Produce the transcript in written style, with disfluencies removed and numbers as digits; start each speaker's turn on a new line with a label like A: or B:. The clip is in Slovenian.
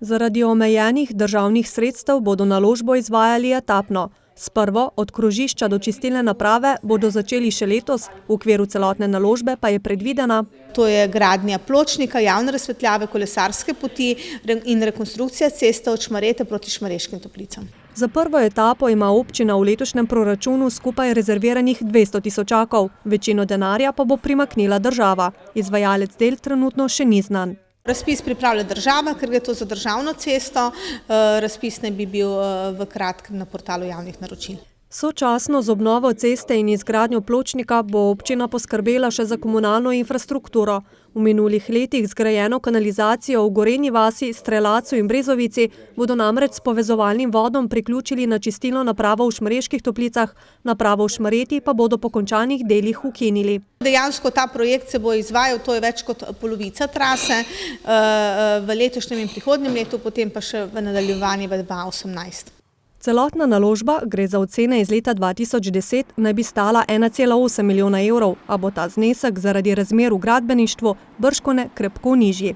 A: Zaradi omejenih državnih sredstev bodo naložbo izvajali etapno. S prvo, od krožišča do čistilne naprave, bodo začeli še letos, v okviru celotne naložbe pa je predvidena.
B: To je gradnja pločnika, javne razsvetljave, kolesarske poti in rekonstrukcija ceste od Šmarjete proti Šmarješkim Toplicam.
A: Za prvo etapo ima občina v letošnjem proračunu skupaj rezerviranih 200 tisočakov, večino denarja pa bo primaknila država. Izvajalec del trenutno še ni znan.
B: Razpis pripravlja država, ker gre to za državno cesto. Razpis naj bi bil v kratkem na portalu javnih naročil.
A: Sočasno z obnovo ceste in izgradnjo pločnika bo občina poskrbela še za komunalno infrastrukturo. V minulih letih zgrajeno kanalizacijo v Gorenji vasi, Strelacu in Brezovici bodo namreč s povezovalnim vodom priključili na čistilno napravo v Šmarjeških Toplicah, napravo v Šmarjeti pa bodo po končanih delih ukinili.
B: Dejansko ta projekt se bo izvajal, to je več kot polovica trase v letošnjem in prihodnjem letu, potem pa še v nadaljevanju v 2018.
A: Celotna naložba, gre za ocene iz leta 2010, naj bi stala 1,8 milijona evrov, a bo ta znesek zaradi razmer v gradbeništvu bržkone krepko nižji.